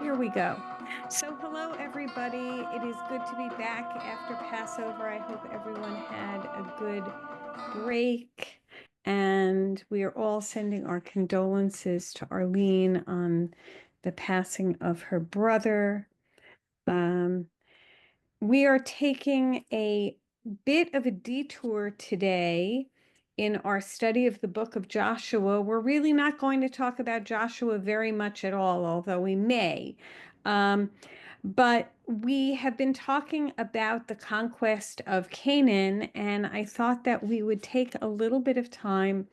Here we go. So hello, everybody. It is good to be back after Passover. I hope everyone had a good break. And we are all sending our condolences to Arlene on the passing of her brother. We are taking a bit of a detour today in our study of the book of Joshua. We're really not going to talk about Joshua very much at all, although we may. But we have been talking about the conquest of Canaan, and I thought that we would take a little bit of time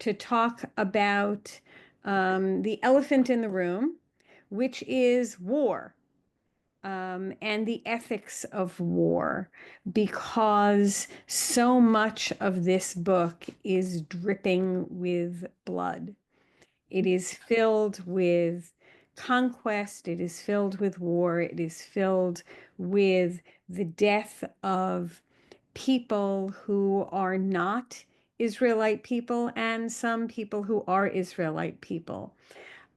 to talk about the elephant in the room, which is war. And the ethics of war, because so much of this book is dripping with blood. It is filled with conquest, it is filled with war, it is filled with the death of people who are not Israelite people and some people who are Israelite people.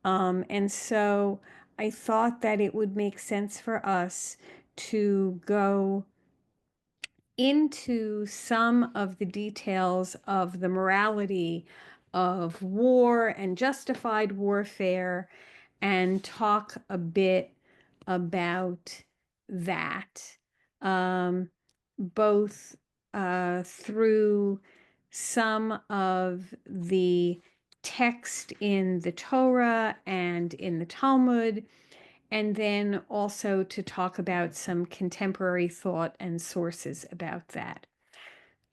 And so I thought that it would make sense for us to go into some of the details of the morality of war and justified warfare and talk a bit about that, both through some of the text in the Torah and in the Talmud, and then also to talk about some contemporary thought and sources about that.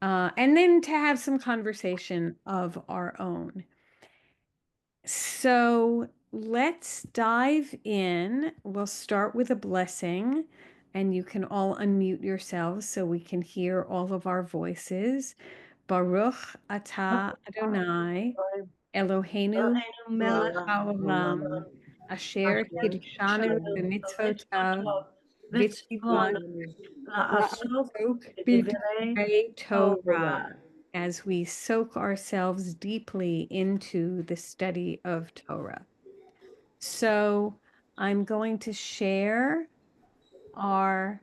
And then to have some conversation of our own. So let's dive in. We'll start with a blessing, and you can all unmute yourselves so we can hear all of our voices. Baruch atah Adonai Eloheinu melech haolam asher kiddushanu b'mitzvotav v'tzivanu la'asok b'divrei Torah, as we soak ourselves deeply into the study of Torah. So I'm going to share our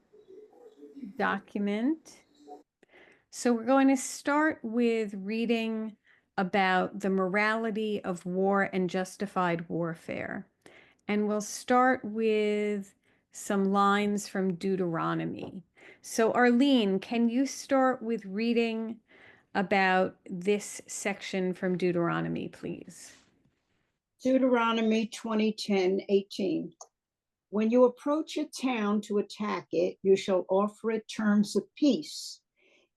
document. So we're going to start with reading about the morality of war and justified warfare. And we'll start with some lines from Deuteronomy. So Arlene, can you start with reading about this section from Deuteronomy, please? Deuteronomy 20:10-18. When you approach a town to attack it, you shall offer it terms of peace.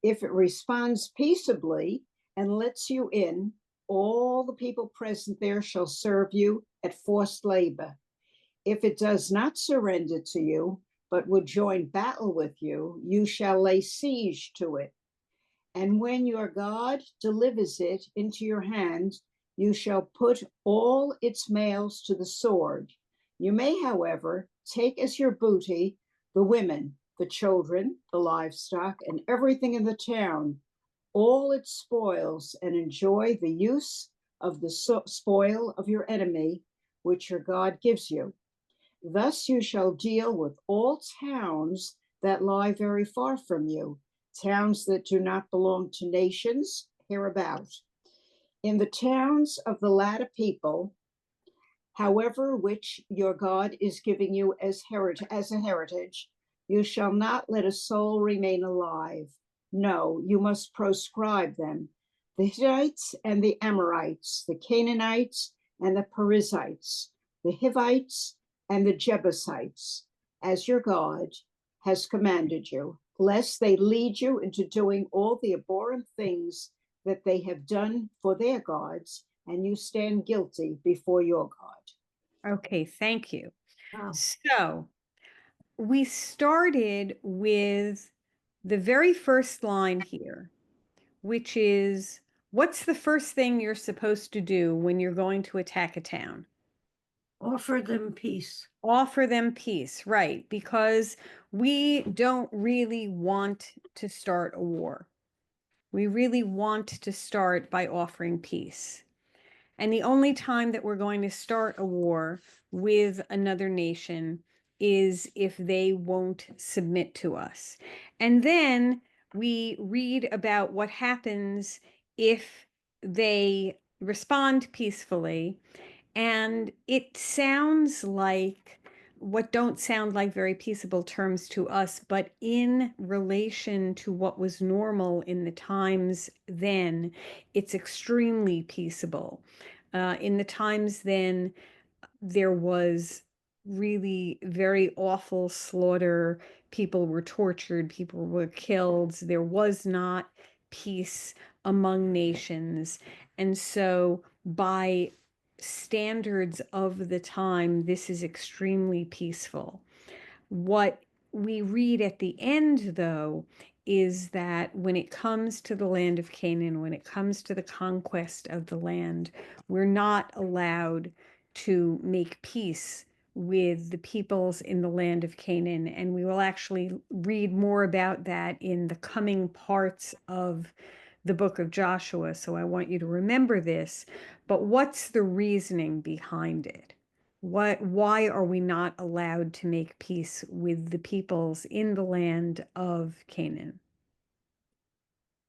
If it responds peaceably and lets you in, all the people present there shall serve you at forced labor. If it does not surrender to you, but would join battle with you, you shall lay siege to it. And when your God delivers it into your hand, you shall put all its males to the sword. You may, however, take as your booty the women, the children, the livestock, and everything in the town, all its spoils, and enjoy the use of the spoil of your enemy, which your God gives you. Thus you shall deal with all towns that lie very far from you, towns that do not belong to nations hereabout. In the towns of the latter people, however, which your God is giving you as a heritage, you shall not let a soul remain alive. No, you must proscribe them. The Hittites and the Amorites, the Canaanites and the Perizzites, the Hivites and the Jebusites, as your God has commanded you, lest they lead you into doing all the abhorrent things that they have done for their gods, and you stand guilty before your God. Okay, thank you. Wow. So we started with the very first line here, which is, what's the first thing you're supposed to do when you're going to attack a town? Offer them peace. Offer them peace, right? Because we don't really want to start a war. We really want to start by offering peace. And the only time that we're going to start a war with another nation is if they won't submit to us. And then we read about what happens if they respond peacefully. And it sounds like what don't sound like very peaceable terms to us, but in relation to what was normal in the times then, it's extremely peaceable. In the times then, there was really very awful slaughter. People were tortured, people were killed. There was not peace among nations. And so, by standards of the time, this is extremely peaceful. What we read at the end, though, is that when it comes to the land of Canaan, when it comes to the conquest of the land, we're not allowed to make peace with the peoples in the land of Canaan. And we will actually read more about that in the coming parts of the book of Joshua. So I want you to remember this. But what's the reasoning behind it? Why are we not allowed to make peace with the peoples in the land of Canaan?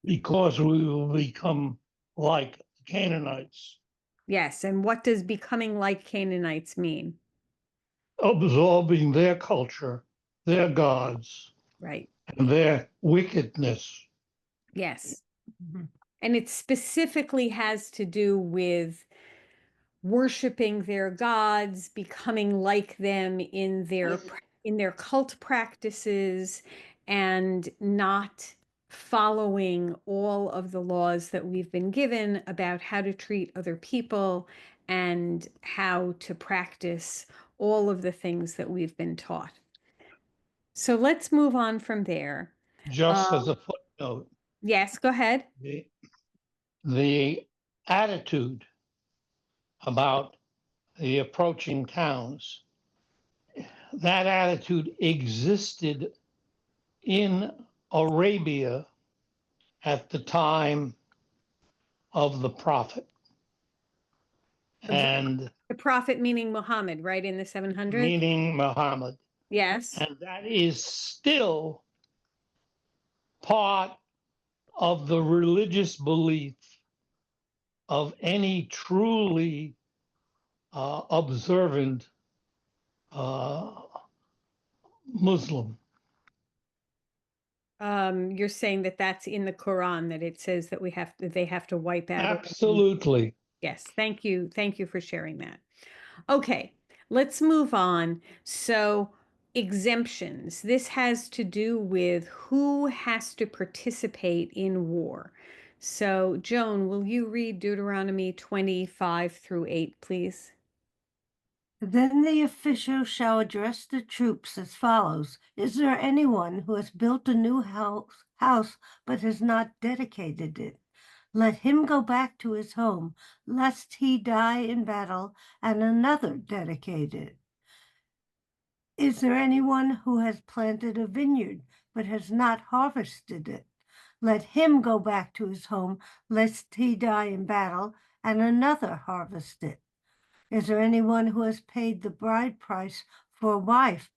Because we will become like the Canaanites, Yes, and what does becoming like Canaanites mean? absorbing their culture, their gods, Right. and their wickedness. Yes. Mhm. And it specifically has to do with worshiping their gods, becoming like them in their cult practices, and not following all of the laws that we've been given about how to treat other people and how to practice all of the things that we've been taught. So let's move on from there. Just as a footnote, Yes, go ahead. the attitude about the approaching towns, that attitude existed in Arabia at the time of the prophet. And The prophet meaning Muhammad, right, in the 700s? meaning Muhammad. Yes. And that is still part of the religious belief of any truly observant Muslim. You're saying that that's in the Quran, that it says that they have to wipe out. Absolutely. Yes, thank you. Thank you for sharing that. Okay, let's move on. So, exemptions. This has to do with who has to participate in war. So, Joan, will you read Deuteronomy 25 through 8, please? Then the official shall address the troops as follows. Is there anyone who has built a new house but has not dedicated it? Let him go back to his home, lest he die in battle and another dedicate it. Is there anyone who has planted a vineyard but has not harvested it? Let him go back to his home, lest he die in battle and another harvest it. Is there anyone who has paid the bride price for a wife,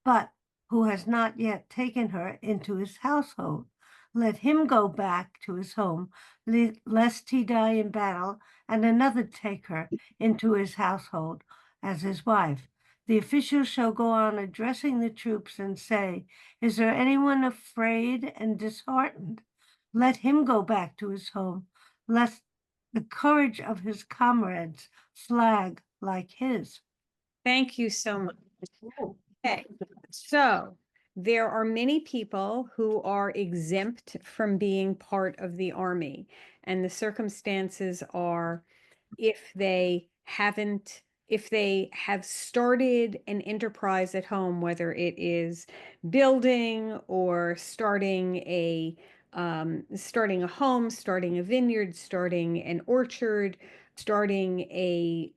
but who has not yet taken her into his household? Let him go back to his home, lest he die in battle, and another take her into his household as his wife. The official shall go on addressing the troops and say, is there anyone afraid and disheartened? Let him go back to his home, lest the courage of his comrades flag like his. Thank you so much. Okay, so there are many people who are exempt from being part of the army, and the circumstances are if they have started an enterprise at home, whether it is building or starting a home, starting a vineyard, starting an orchard, starting a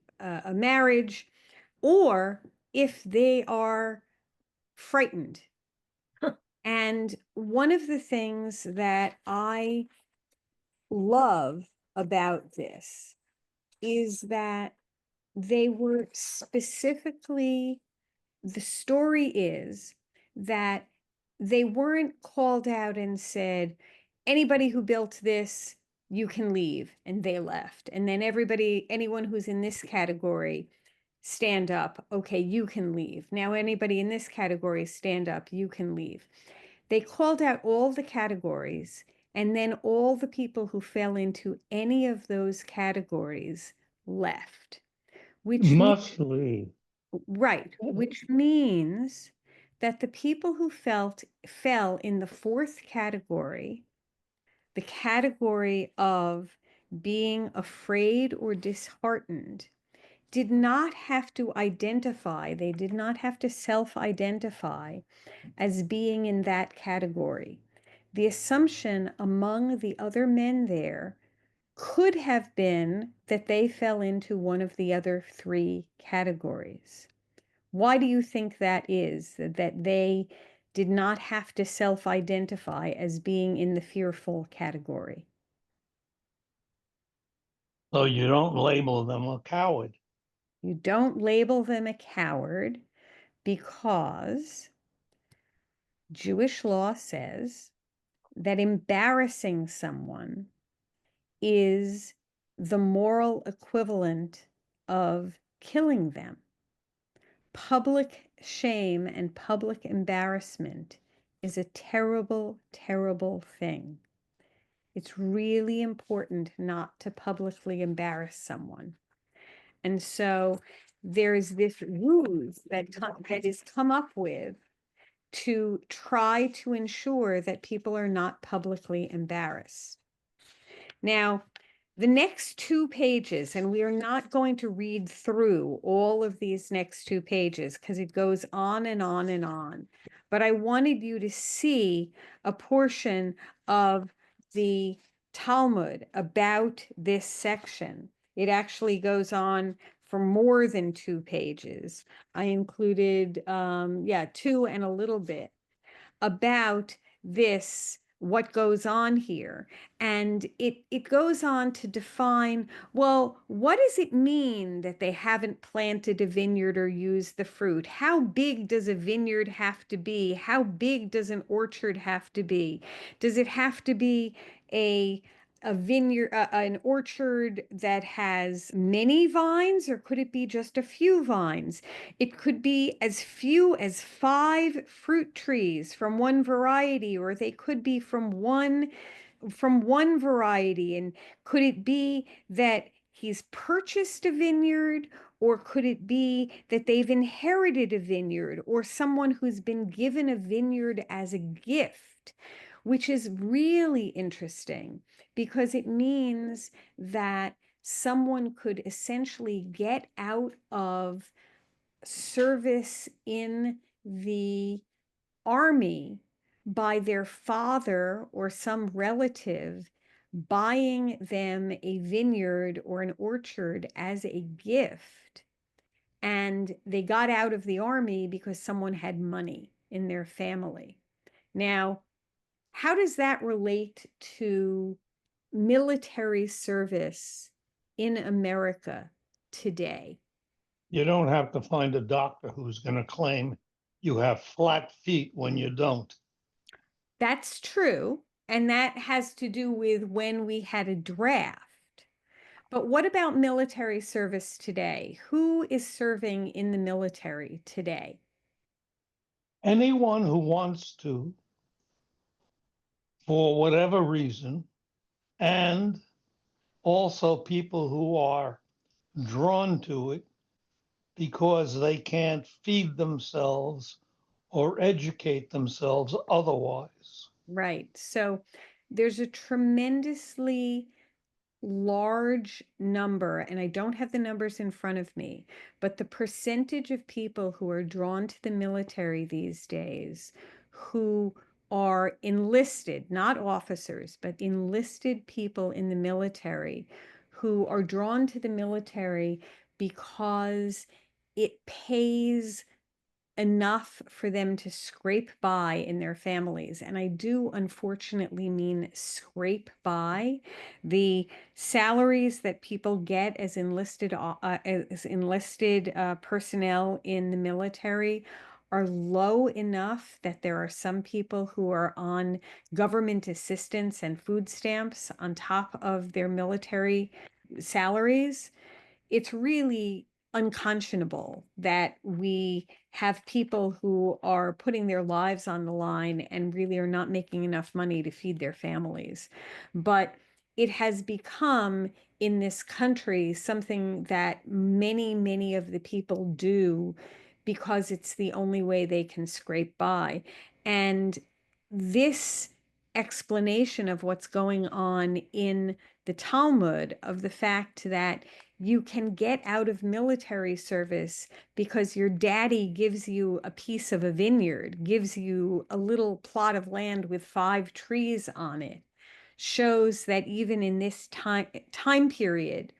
marriage, or if they are frightened. And one of the things that I love about this is that they were specifically, the story is that they weren't called out and said, anybody who built this, you can leave, and they left. And then anyone who's in this category, stand up. Okay, you can leave. Now, anybody in this category, stand up. You can leave. They called out all the categories, and then all the people who fell into any of those categories left, which Must leave. right, which means that the people who fell in the fourth category, the category of being afraid or disheartened, did not have to identify, they did not have to self-identify as being in that category. The assumption among the other men there could have been that they fell into one of the other three categories. Why do you think that is, that they did not have to self-identify as being in the fearful category? So you don't label them a coward. You don't label them a coward because Jewish law says that embarrassing someone is the moral equivalent of killing them. Public shame and public embarrassment is a terrible, terrible thing. It's really important not to publicly embarrass someone. And so there's this ruse that is come up with to try to ensure that people are not publicly embarrassed. Now, the next 2 pages, and we are not going to read through all of these next 2 pages because it goes on and on and on, but I wanted you to see a portion of the Talmud about this section. It actually goes on for more than 2 pages. I included, 2 and a little bit about this, what goes on here. And it goes on to define, well, what does it mean that they haven't planted a vineyard or used the fruit? How big does a vineyard have to be? How big does an orchard have to be? Does it have to be a vineyard, an orchard that has many vines, or could it be just a few vines? It could be as few as 5 fruit trees from one variety, or they could be from one variety. And could it be that he's purchased a vineyard, or could it be that they've inherited a vineyard, or someone who's been given a vineyard as a gift, which is really interesting because it means that someone could essentially get out of service in the army by their father or some relative buying them a vineyard or an orchard as a gift. And they got out of the army because someone had money in their family. Now, how does that relate to military service in America today? You don't have to find a doctor who's going to claim you have flat feet when you don't. That's true. And that has to do with when we had a draft. But what about military service today? Who is serving in the military today? Anyone who wants to, for whatever reason, and also people who are drawn to it because they can't feed themselves or educate themselves otherwise. Right. So there's a tremendously large number, and I don't have the numbers in front of me, but the percentage of people who are drawn to the military these days who are enlisted, not officers, but enlisted people in the military who are drawn to the military because it pays enough for them to scrape by in their families. And I do unfortunately mean scrape by. The salaries that people get as enlisted personnel in the military are low enough that there are some people who are on government assistance and food stamps on top of their military salaries. It's really unconscionable that we have people who are putting their lives on the line and really are not making enough money to feed their families. But it has become in this country something that many, many of the people do because it's the only way they can scrape by. And this explanation of what's going on in the Talmud, of the fact that you can get out of military service because your daddy gives you a piece of a vineyard, gives you a little plot of land with 5 trees on it, shows that even in this time period,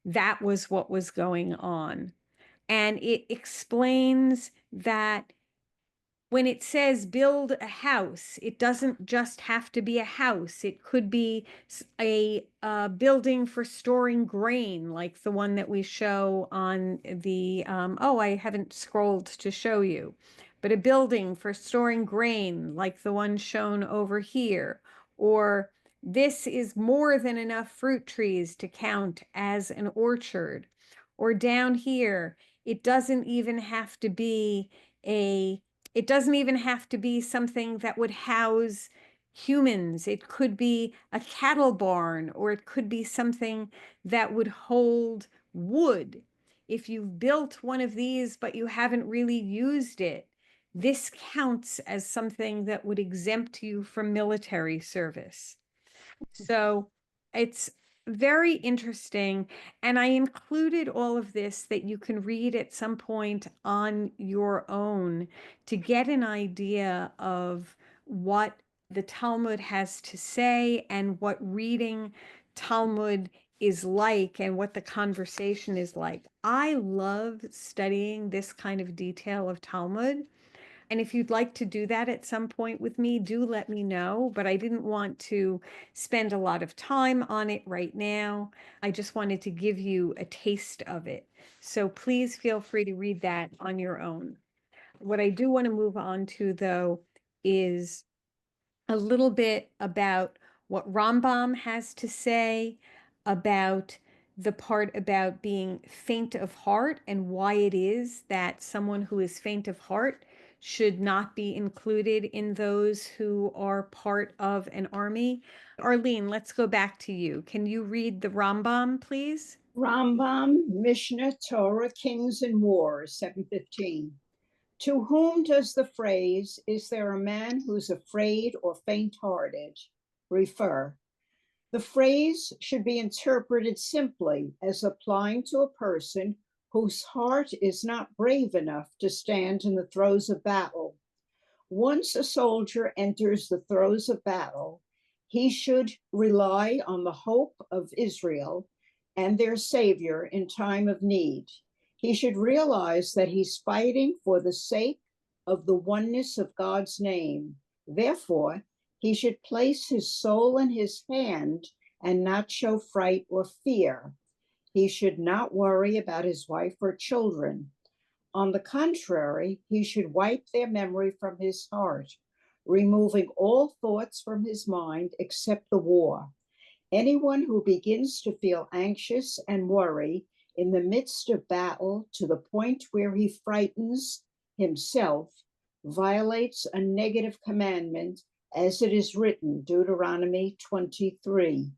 that was what was going on. And it explains that when it says build a house, it doesn't just have to be a house. It could be a building for storing grain, like the one that we show on the, oh, I haven't scrolled to show you, but a building for storing grain, like the one shown over here. Or this is more than enough fruit trees to count as an orchard. Or down here, it doesn't even have to be it doesn't even have to be something that would house humans. It could be a cattle barn, or it could be something that would hold wood. If you've built one of these, but you haven't really used it, this counts as something that would exempt you from military service. So it's very interesting. And I included all of this that you can read at some point on your own to get an idea of what the Talmud has to say and what reading Talmud is like and what the conversation is like. I love studying this kind of detail of Talmud. And if you'd like to do that at some point with me, do let me know. But I didn't want to spend a lot of time on it right now. I just wanted to give you a taste of it. So please feel free to read that on your own. What I do want to move on to, though, is a little bit about what Rambam has to say about the part about being faint of heart and why it is that someone who is faint of heart should not be included in those who are part of an army. Arlene, let's go back to you. Can you read the Rambam, please? Rambam, Mishnah, Torah, Kings and Wars, 715. To whom does the phrase, is there a man who's afraid or faint-hearted, refer? The phrase should be interpreted simply as applying to a person whose heart is not brave enough to stand in the throes of battle. Once a soldier enters the throes of battle, he should rely on the hope of Israel and their Savior in time of need. He should realize that he's fighting for the sake of the oneness of God's name. Therefore, he should place his soul in his hand and not show fright or fear. He should not worry about his wife or children. On the contrary, he should wipe their memory from his heart, removing all thoughts from his mind except the war. Anyone who begins to feel anxious and worry in the midst of battle to the point where he frightens himself violates a negative commandment, as it is written, Deuteronomy 23.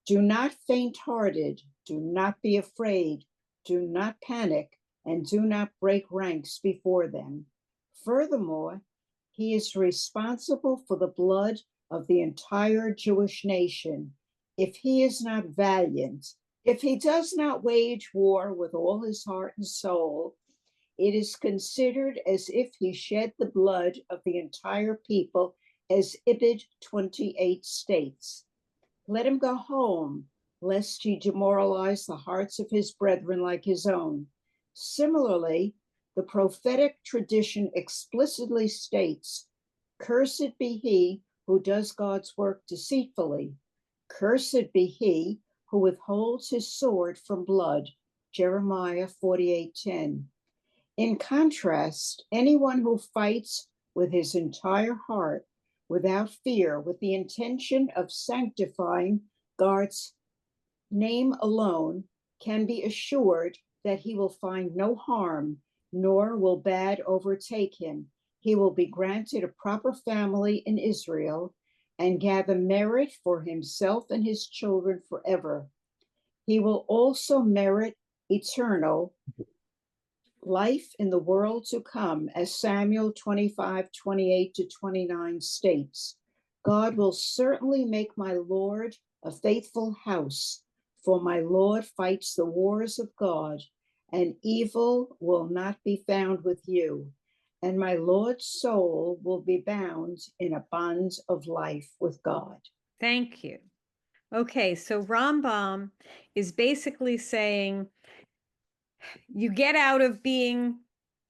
Do not faint-hearted, do not be afraid, do not panic, and do not break ranks before them. Furthermore, he is responsible for the blood of the entire Jewish nation. If he is not valiant, if he does not wage war with all his heart and soul, it is considered as if he shed the blood of the entire people, as Ibid 28 states. Let him go home, lest he demoralize the hearts of his brethren like his own. Similarly, The prophetic tradition explicitly states, "Cursed be he who does God's work deceitfully. Cursed be he who withholds his sword from blood." Jeremiah 48:10. In contrast, anyone who fights with his entire heart without fear, with the intention of sanctifying God's name alone, can be assured that he will find no harm, nor will bad overtake him. He will be granted a proper family in Israel and gather merit for himself and his children forever. He will also merit eternal life in the world to come, as Samuel 25:28-29 states. God will certainly make my Lord a faithful house, for my Lord fights the wars of God, and evil will not be found with you. And my Lord's soul will be bound in a bond of life with God. Thank you. Okay, so Rambam is basically saying you get out of being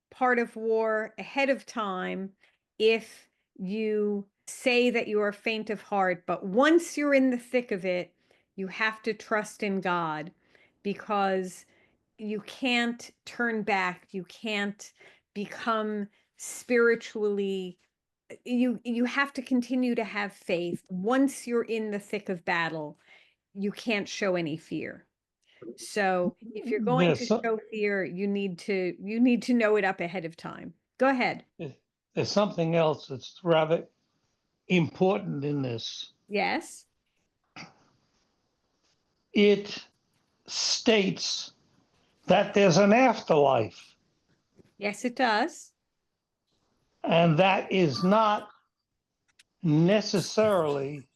part of war ahead of time if you say that you are faint of heart, but once you're in the thick of it, you have to trust in God, because you can't turn back. You can't become spiritually, you have to continue to have faith. Once you're in the thick of battle, you can't show any fear. So if you're going to show fear, you need to know it up ahead of time. Go ahead. There's something else that's rather important in this. Yes. It states that there's an afterlife, Yes, it does. and that is not necessarily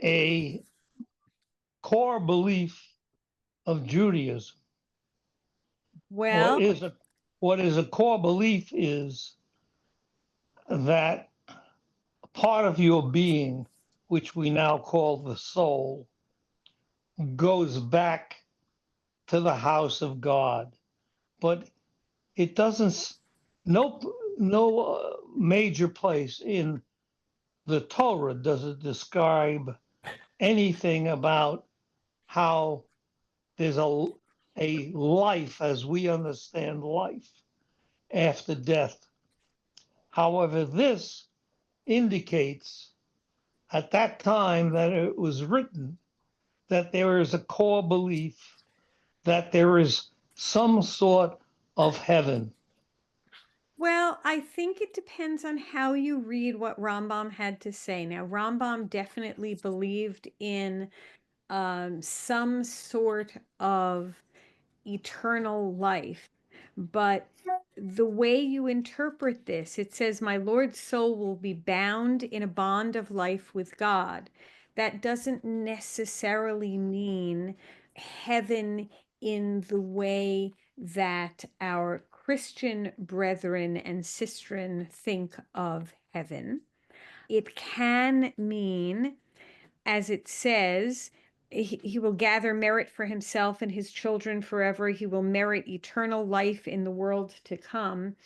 a core belief of Judaism. Well, What is a core belief is that part of your being, which we now call the soul, goes back to the house of God. But it doesn't, no major place in the Torah does it describe anything about how there's a life as we understand life after death. However, this indicates at that time that it was written that there is a core belief that there is some sort of heaven. well, I think it depends on how you read what Rambam had to say. Now, Rambam definitely believed in some sort of eternal life. But the way you interpret this, it says, "My Lord's soul will be bound in a bond of life with God." That doesn't necessarily mean heaven in the way that our Christian brethren and sistren think of heaven. It can mean, as it says, he will gather merit for himself and his children forever. He will merit eternal life in the world to come.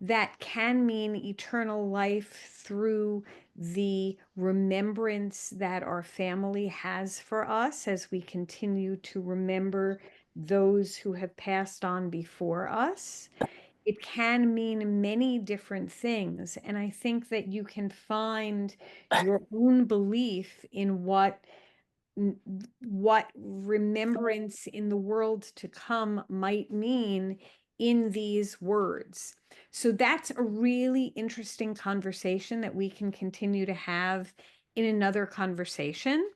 That can mean eternal life through the remembrance that our family has for us as we continue to remember those who have passed on before us. It can mean many different things. And I think that you can find your own belief in what remembrance in the world to come might mean in these words. So that's a really interesting conversation that we can continue to have in another conversation.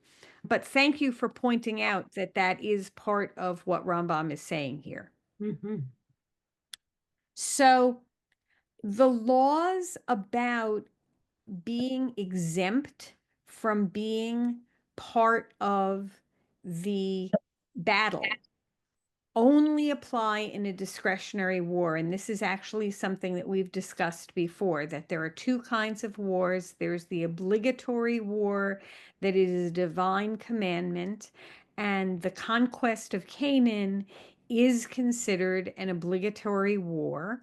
But thank you for pointing out that that is part of what Rambam is saying here. So the laws about being exempt from being part of the battle only apply in a discretionary war. And this is actually something that we've discussed before, that there are two kinds of wars. There's the obligatory war that is a divine commandment, and the conquest of Canaan is considered an obligatory war,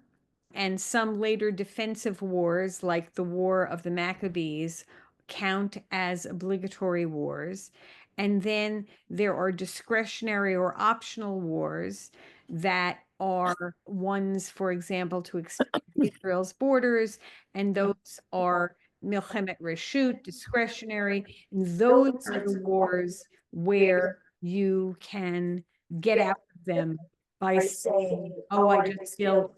and some later defensive wars, like the War of the Maccabees, count as obligatory wars. And then there are discretionary or optional wars that are ones, for example, to expand Israel's borders, and those are Milchemet Reshut, discretionary. And those are the wars where you can get out of them by saying, "Oh, I just built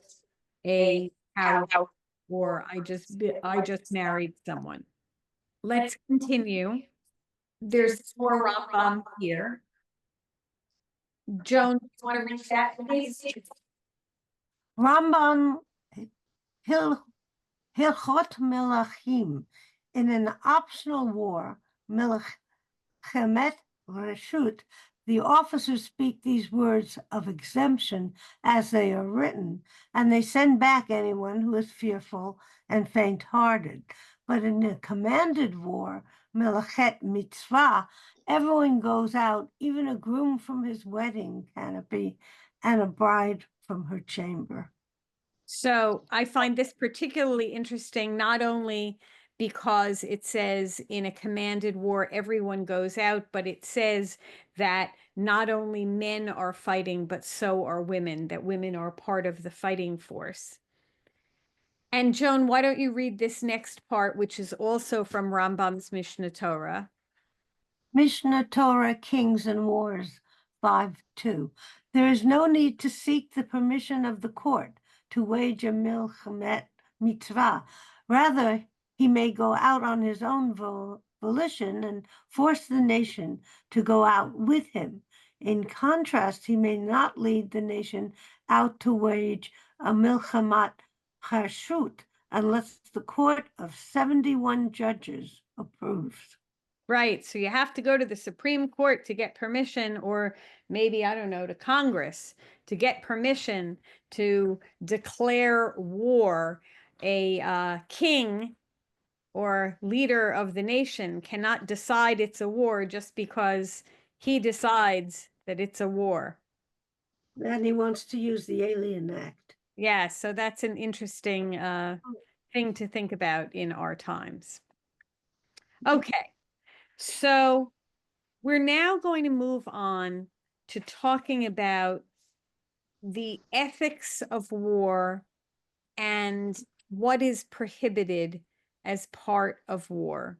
a house," or I just married someone. Let's continue. There's more Rambam here. Joan, you want to read that, please? Rambam Hilchot Melachim. In an optional war, Milchemet Reshut, the officers speak these words of exemption as they are written, and they send back anyone who is fearful and faint-hearted. But in a commanded war, Melachet Mitzvah, everyone goes out, even a groom from his wedding canopy and a bride from her chamber. So I find this particularly interesting, not only because it says in a commanded war, everyone goes out, but it says that not only men are fighting, but so are women, that women are part of the fighting force. And Joan, why don't you read this next part, which is also from Rambam's Mishnah Torah? Mishnah Torah, Kings and Wars 5:2. There is no need to seek the permission of the court to wage a milchemet mitzvah. Rather, he may go out on his own volition and force the nation to go out with him. In contrast, he may not lead the nation out to wage a milchemat harshut unless the court of 71 judges approves. Right. So you have to go to the Supreme Court to get permission, or maybe, I don't know, to Congress to get permission to declare war. A king or leader of the nation cannot decide it's a war just because he decides that it's a war. And he wants to use the Alien Act. Yeah, so that's an interesting thing to think about in our times. Okay, so we're now going to move on to talking about the ethics of war and what is prohibited as part of war.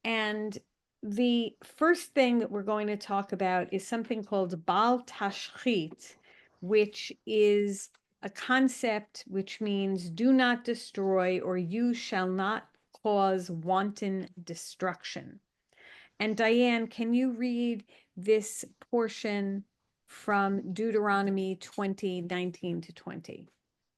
And the first thing that we're going to talk about is something called Bal Tashchit, which is a concept which means do not destroy, or you shall not cause wanton destruction. And Diane, can you read this portion from Deuteronomy 20:19-20?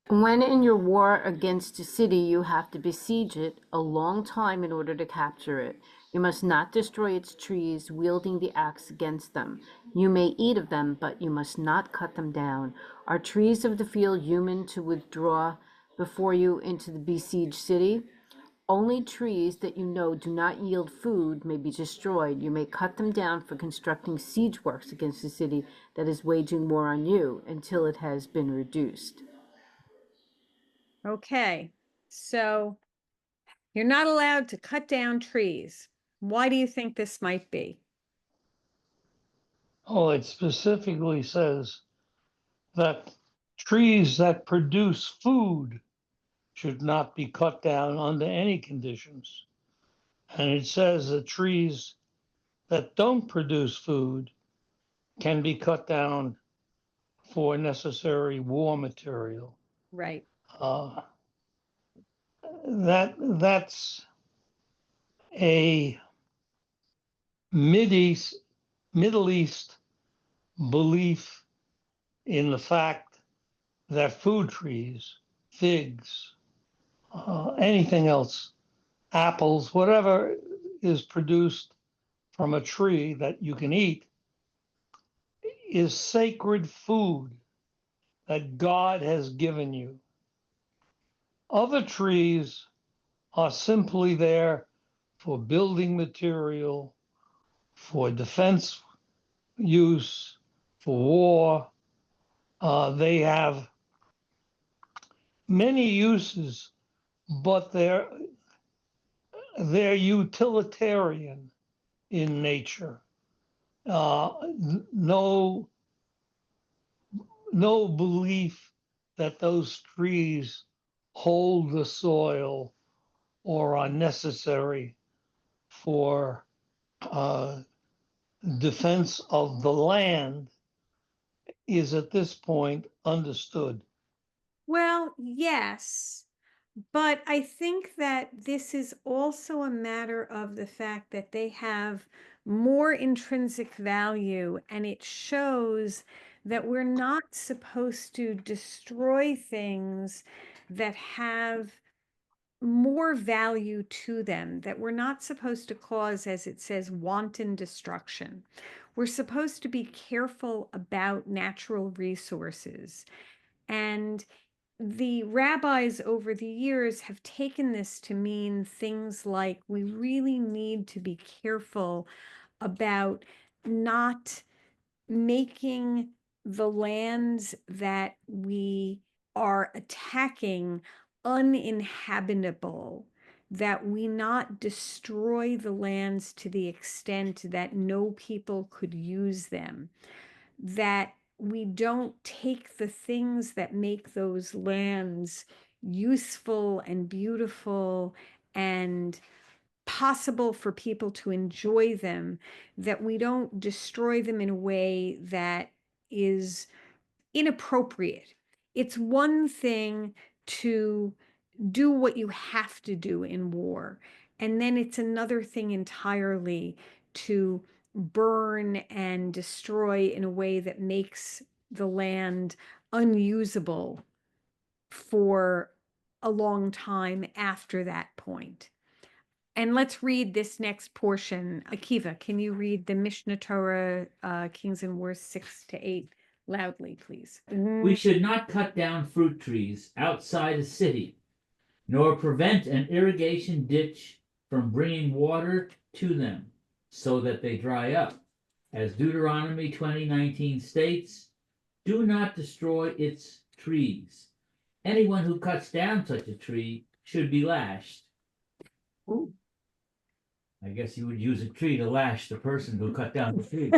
When in your war against a city, you have to besiege it a long time in order to capture it. You must not destroy its trees, wielding the axe against them. You may eat of them, but you must not cut them down. Are trees of the field human to withdraw before you into the besieged city? Only trees that you know do not yield food may be destroyed. You may cut them down for constructing siege works against the city that is waging war on you until it has been reduced. Okay, so you're not allowed to cut down trees. Why do you think this might be? Oh, it specifically says that trees that produce food should not be cut down under any conditions. And it says that trees that don't produce food can be cut down for necessary war material. Right. That's a Middle East belief in the fact that food trees, figs, anything else, apples, whatever is produced from a tree that you can eat, is sacred food that God has given you. Other trees are simply there for building material, for defense use, for war, They have many uses, but they're utilitarian in nature. No belief that those trees hold the soil or are necessary for defense of the land is at this point understood. Well, yes, but I think that this is also a matter of the fact that they have more intrinsic value, and it shows that we're not supposed to destroy things that have more value to them, that we're not supposed to cause, as it says, wanton destruction. We're supposed to be careful about natural resources. And the rabbis over the years have taken this to mean things like we really need to be careful about not making the lands that we are attacking uninhabitable, that we not destroy the lands to the extent that no people could use them, that we don't take the things that make those lands useful and beautiful and possible for people to enjoy them, that we don't destroy them in a way that is inappropriate. It's one thing to do what you have to do in war, and then it's another thing entirely to burn and destroy in a way that makes the land unusable for a long time after that point. And let's read this next portion. Akiva, can you read the Mishnah Torah, Kings and Wars 6-8 loudly, please? We should not cut down fruit trees outside a city, nor prevent an irrigation ditch from bringing water to them, so that they dry up. As Deuteronomy 20:19 states, do not destroy its trees. Anyone who cuts down such a tree should be lashed. Ooh. I guess you would use a tree to lash the person who cut down the tree.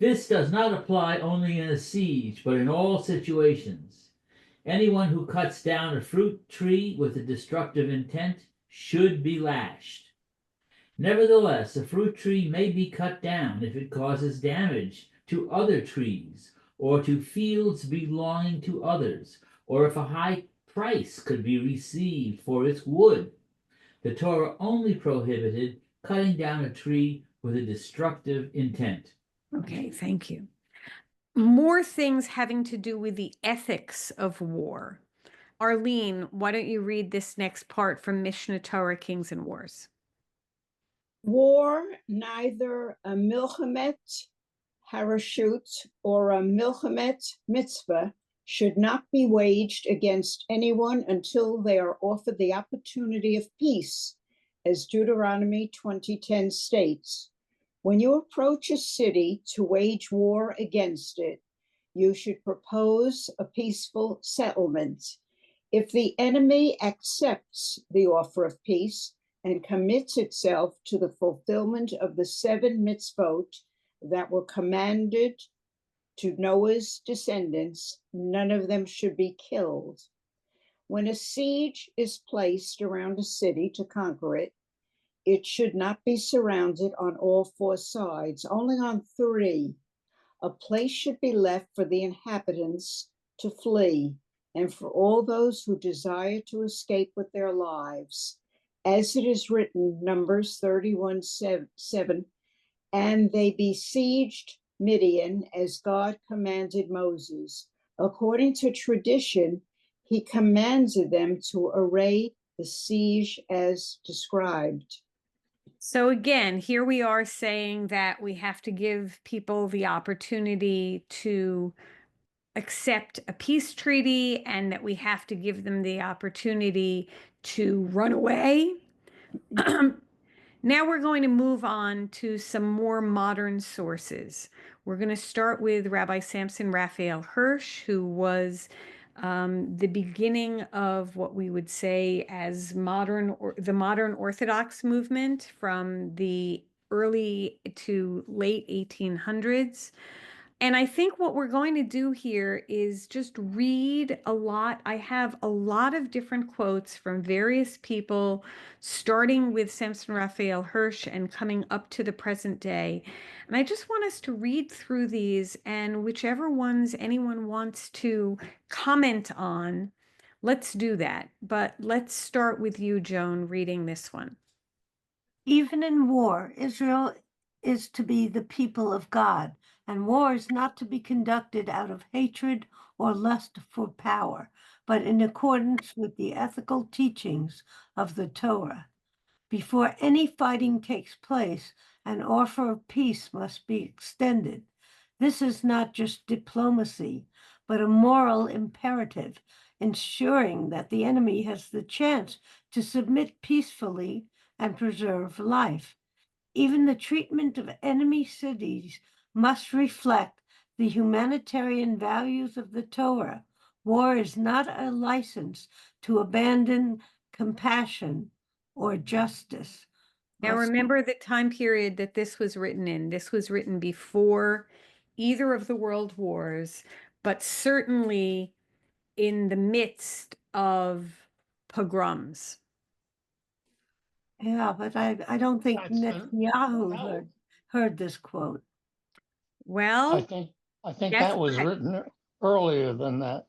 This does not apply only in a siege, but in all situations. Anyone who cuts down a fruit tree with a destructive intent should be lashed. Nevertheless, a fruit tree may be cut down if it causes damage to other trees or to fields belonging to others, or if a high price could be received for its wood. The Torah only prohibited cutting down a tree with a destructive intent. Okay, thank you. More things having to do with the ethics of war. Arlene, why don't you read this next part from Mishnah Torah, Kings and Wars? War, neither a milchemet harashut or a milchemet mitzvah, should not be waged against anyone until they are offered the opportunity of peace, as Deuteronomy 20:10 states. When you approach a city to wage war against it, you should propose a peaceful settlement. If the enemy accepts the offer of peace and commits itself to the fulfillment of the 7 mitzvot that were commanded to Noah's descendants, none of them should be killed. When a siege is placed around a city to conquer it, it should not be surrounded on all 4 sides, only on 3. A place should be left for the inhabitants to flee and for all those who desire to escape with their lives. As it is written, Numbers 31:7, and they besieged Midian as God commanded Moses. According to tradition, he commanded them to array the siege as described. So again, here we are saying that we have to give people the opportunity to accept a peace treaty and that we have to give them the opportunity to run away. Now we're going to move on to some more modern sources. We're going to start with Rabbi Samson Raphael Hirsch, who was the beginning of what we would say as the modern Orthodox movement from the early to late 1800s. And I think what we're going to do here is just read a lot. I have a lot of different quotes from various people, starting with Samson Raphael Hirsch and coming up to the present day. And I just want us to read through these, and whichever ones anyone wants to comment on, let's do that. But let's start with you, Joan, reading this one. Even in war, Israel is to be the people of God, and war is not to be conducted out of hatred or lust for power, but in accordance with the ethical teachings of the Torah. Before any fighting takes place, an offer of peace must be extended. This is not just diplomacy, but a moral imperative, ensuring that the enemy has the chance to submit peacefully and preserve life. Even the treatment of enemy cities must reflect the humanitarian values of the Torah. War is not a license to abandon compassion or justice. Now, remember the time period that this was written in. This was written before either of the world wars, but certainly in the midst of pogroms. Yeah, but I don't think That's Netanyahu heard this quote. Well, I think yes, that was written earlier than that.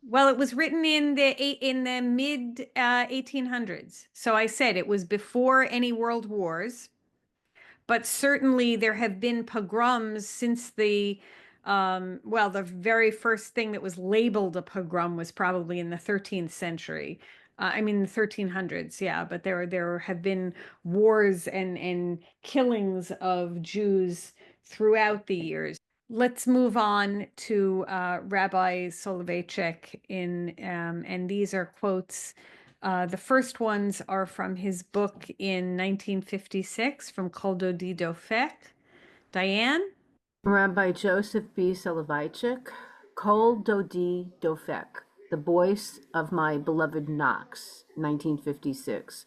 well, it was written in the mid 1800s. So I said it was before any world wars, but certainly there have been pogroms since the the very first thing that was labeled a pogrom was probably in the 13th century. I mean, the 1300s, yeah, but there have been wars and killings of Jews throughout the years. Let's move on to Rabbi Soloveitchik and these are quotes. The first ones are from his book in 1956 from Kol Dodi Dofek. Diane? Rabbi Joseph B. Soloveitchik, Kol Dodi Dofek, The Voice of My Beloved Knox, 1956.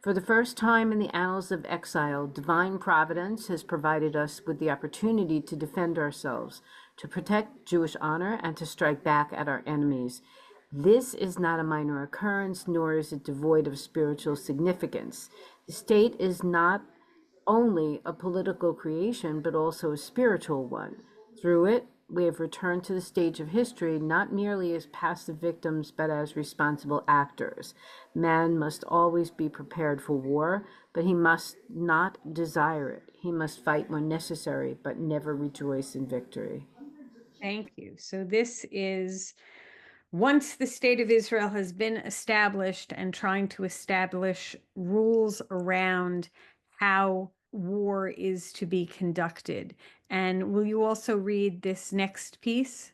For the first time in the annals of exile, divine providence has provided us with the opportunity to defend ourselves, to protect Jewish honor, and to strike back at our enemies. This is not a minor occurrence, nor is it devoid of spiritual significance. The state is not only a political creation, but also a spiritual one. Through it, we have returned to the stage of history not merely as passive victims, but as responsible actors. Man must always be prepared for war, but he must not desire it. He must fight when necessary, but never rejoice in victory. Thank you. So this is once the state of Israel has been established and trying to establish rules around how war is to be conducted. And will you also read this next piece?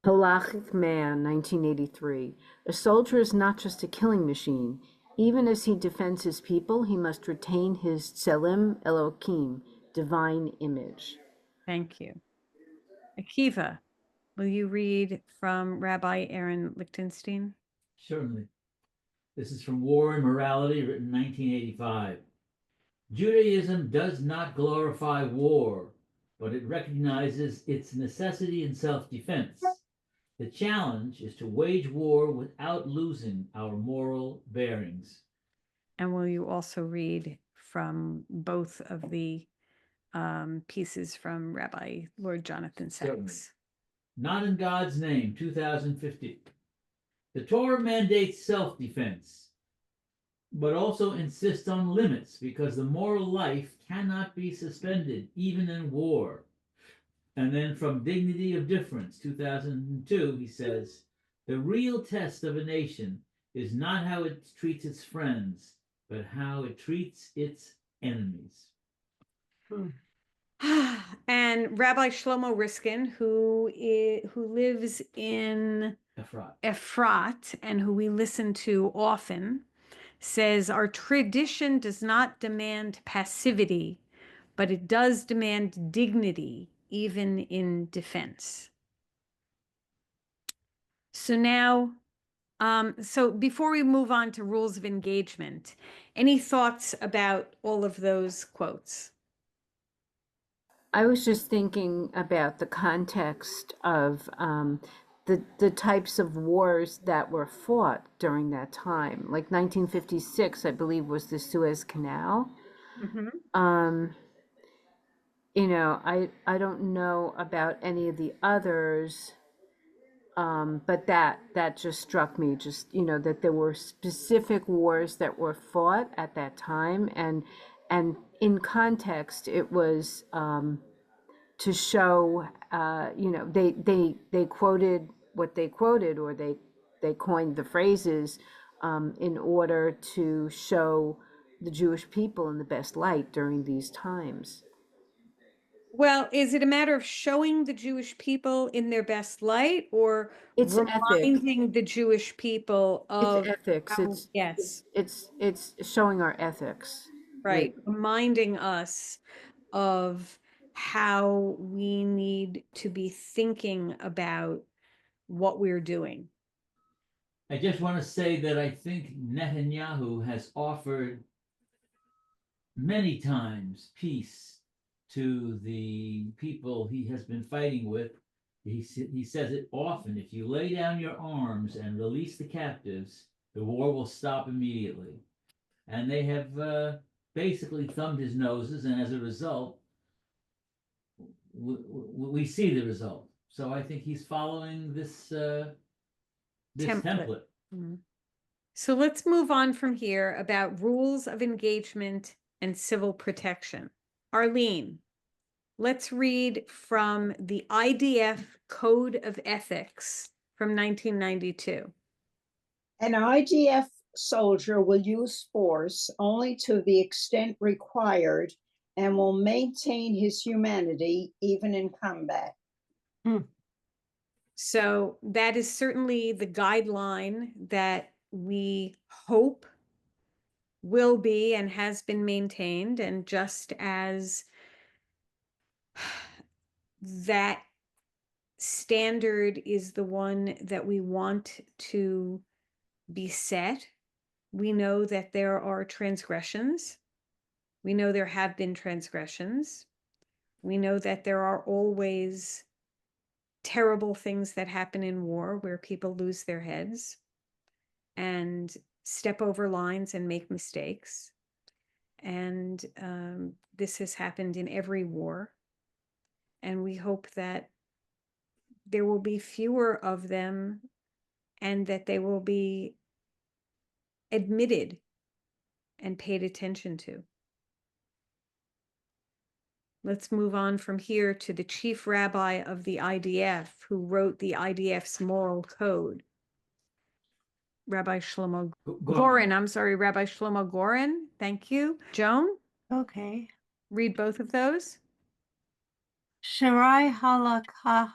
Halachic Man, 1983. A soldier is not just a killing machine. Even as he defends his people, he must retain his Tselem Elohim, divine image. Thank you. Akiva, will you read from Rabbi Aaron Lichtenstein? Certainly. This is from War and Morality, written 1985. Judaism does not glorify war, but it recognizes its necessity in self-defense. The challenge is to wage war without losing our moral bearings. And will you also read from both of the pieces from Rabbi Lord Jonathan Certainly. Sachs? Not in God's Name, 2050. The Torah mandates self-defense, but also insists on limits because the moral life cannot be suspended, even in war. And then from Dignity of Difference, 2002, he says, the real test of a nation is not how it treats its friends, but how it treats its enemies. And Rabbi Shlomo Riskin, who lives in Efrat and who we listen to often, says our tradition does not demand passivity, but it does demand dignity even in defense. So now, so before we move on to rules of engagement, any thoughts about all of those quotes? I was just thinking about the context of the types of wars that were fought during that time. Like 1956, I believe, was the Suez Canal. Mhm. You know, I don't know about any of the others, but that just struck me. Just, you know, that there were specific wars that were fought at that time, and in context, it was to show, you know, they quoted what they quoted, or they coined the phrases in order to show the Jewish people in the best light during these times. Well, is it a matter of showing the Jewish people in their best light, or It's ethics. reminding the Jewish people It's of ethics. how, yes, It's showing our ethics. right, reminding us of how we need to be thinking about what we're doing. I just want to say that I think Netanyahu has offered many times peace to the people he has been fighting with. He says it often: if you lay down your arms and release the captives, the war will stop immediately. And they have basically thumbed his noses, and as a result, we see the result. So I think he's following this template. Mhm. So let's move on from here about rules of engagement and civil protection. Arlene, let's read from the IDF Code of Ethics from 1992. An IDF soldier will use force only to the extent required and will maintain his humanity even in combat. So that is certainly the guideline that we hope will be and has been maintained. And just as that standard is the one that we want to be set, we know that there are transgressions. We know there have been transgressions. We know that there are always terrible things that happen in war where people lose their heads and step over lines and make mistakes. And this has happened in every war. And we hope that there will be fewer of them and that they will be admitted and paid attention to. Let's move on from here to the chief rabbi of the IDF, who wrote the IDF's moral code. Rabbi Shlomo Goren. I'm sorry, Rabbi Shlomo Goren. Thank you. Joan, Okay. read both of those. Sharai halakha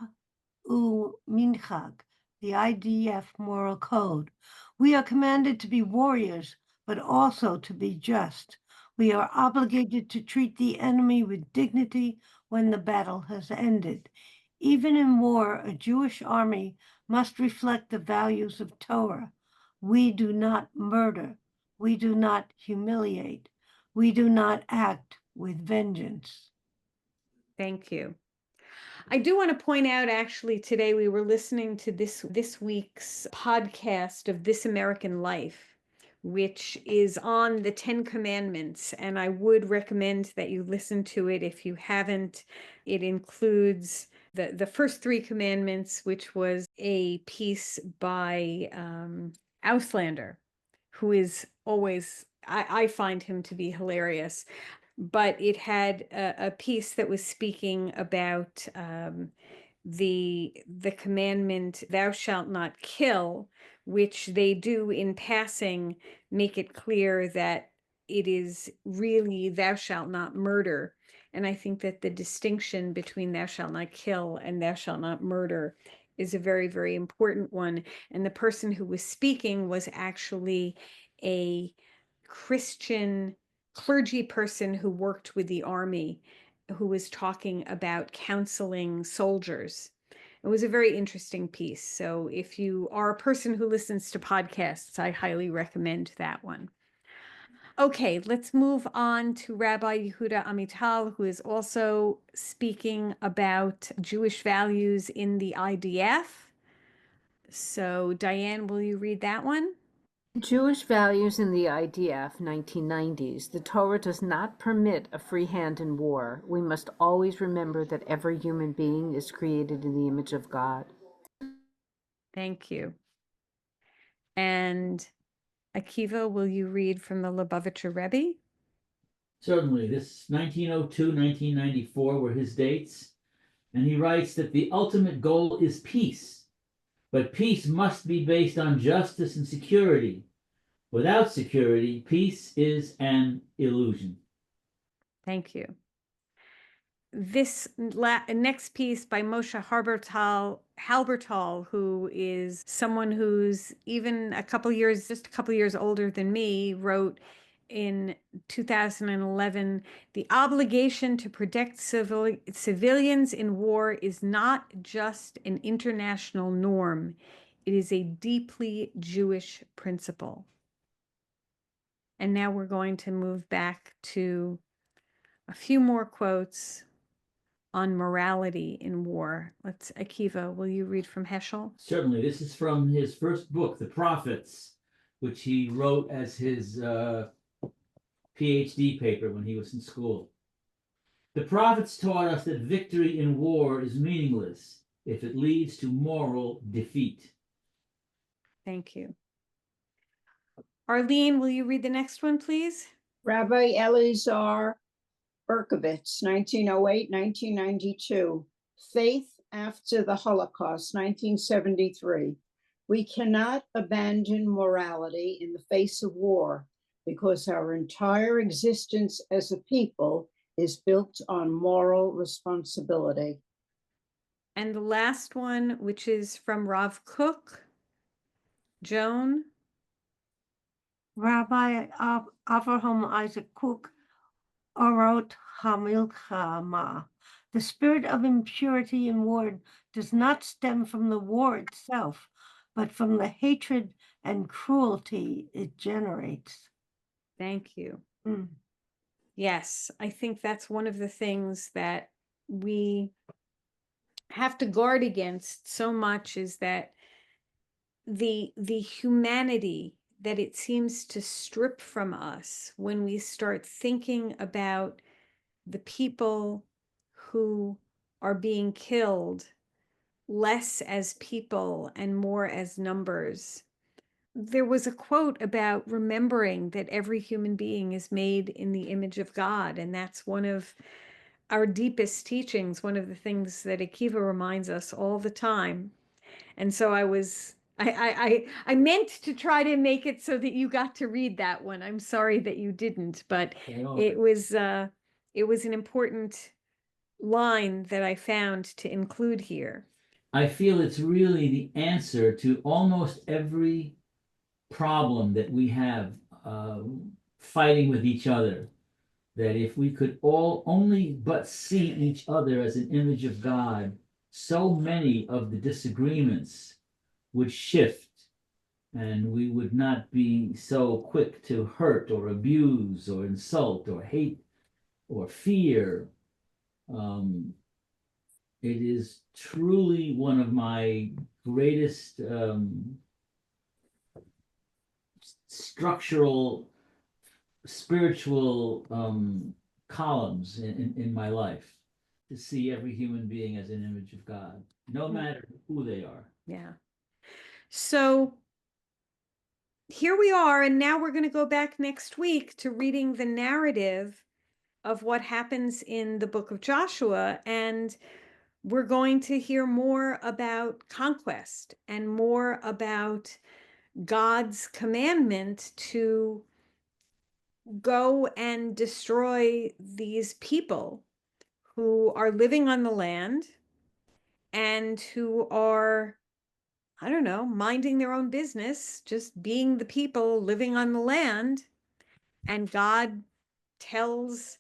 minchag, the IDF moral code. We are commanded to be warriors, but also to be just. We are obligated to treat the enemy with dignity when the battle has ended. Even in war, a Jewish army must reflect the values of Torah. We do not murder. We do not humiliate. We do not act with vengeance. Thank you. I do want to point out, actually, today we were listening to this week's podcast of This American Life, which is on the 10 Commandments, and I would recommend that you listen to it if you haven't. It includes the first 3 commandments, which was a piece by Auslander, who is always, I find him to be hilarious. But it had a piece that was speaking about the commandment, thou shalt not kill, which they do in passing make it clear that it is really thou shalt not murder. And I think that the distinction between thou shalt not kill and thou shalt not murder is a very, very important one. And the person who was speaking was actually a Christian clergy person who worked with the army who was talking about counseling soldiers. It was a very interesting piece. So if you are a person who listens to podcasts, I highly recommend that one. Okay, let's move on to Rabbi Yehuda Amital, who is also speaking about Jewish values in the IDF. So Diane, will you read that one? Jewish values in the IDF 1990s. The Torah does not permit a free hand in war. We must always remember that every human being is created in the image of God. Thank you. And Akiva, will you read from the Lubavitcher Rebbe? Certainly, this 1902, 1994 were his dates, and he writes that the ultimate goal is peace, but peace must be based on justice and security. Without security, peace is an illusion. Thank you. This next piece by Moshe Halbertal, who is someone who's even just a couple years older than me, wrote in 2011, the obligation to protect civilians in war is not just an international norm. It is a deeply Jewish principle. And now we're going to move back to a few more quotes on morality in war. Akiva, will you read from Heschel? Certainly, this is from his first book, The Prophets, which he wrote as his PhD paper when he was in school. The prophets taught us that victory in war is meaningless if it leads to moral defeat. Thank you. Arlene, will you read the next one, please? Rabbi Eliezer Berkovitz, 1908, 1992. Faith After the Holocaust, 1973. We cannot abandon morality in the face of war because our entire existence as a people is built on moral responsibility. And the last one, which is from Rav Kook. Joan? Rabbi Avraham Isaac Kook Orot Hamilchama. The spirit of impurity in war does not stem from the war itself, but from the hatred and cruelty it generates. Thank you. Yes, I think that's one of the things that we have to guard against so much, is that the humanity that it seems to strip from us when we start thinking about the people who are being killed less as people and more as numbers. There was a quote about remembering that every human being is made in the image of God, and that's one of our deepest teachings, one of the things that Akiva reminds us all the time. And so I meant to try to make it so that you got to read that one. I'm sorry that you didn't, but it was an important line that I found to include here. I feel it's really the answer to almost every problem that we have fighting with each other. That if we could all only but see each other as an image of God, so many of the disagreements would shift, and we would not be so quick to hurt or abuse or insult or hate or fear. It is truly one of my greatest structural, spiritual columns in my life, to see every human being as an image of God, no matter who they are. Yeah. So here we are, and now we're going to go back next week to reading the narrative of what happens in the book of Joshua, and we're going to hear more about conquest and more about God's commandment to go and destroy these people who are living on the land and who are, I don't know, minding their own business, just being the people living on the land. And God tells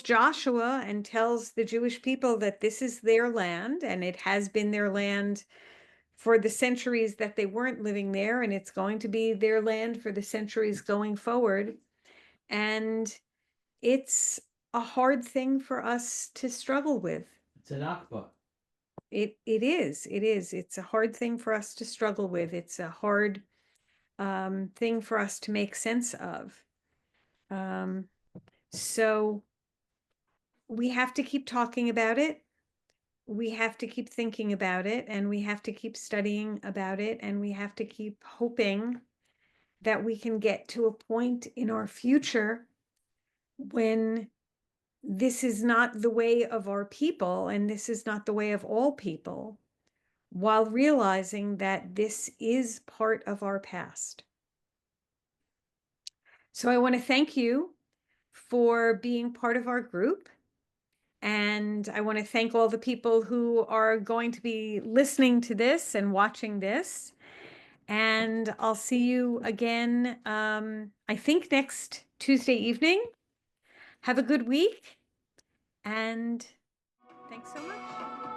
Joshua and tells the Jewish people that this is their land, and it has been their land for the centuries that they weren't living there, and it's going to be their land for the centuries going forward. And it's a hard thing for us to struggle with. It's an akba. It is. It's a hard thing for us to struggle with. It's a hard thing for us to make sense of. So we have to keep talking about it. We have to keep thinking about it, and we have to keep studying about it, and we have to keep hoping that we can get to a point in our future when this is not the way of our people, and this is not the way of all people, while realizing that this is part of our past. So I want to thank you for being part of our group. And I want to thank all the people who are going to be listening to this and watching this. And I'll see you again, I think next Tuesday evening. Have a good week. And thanks so much.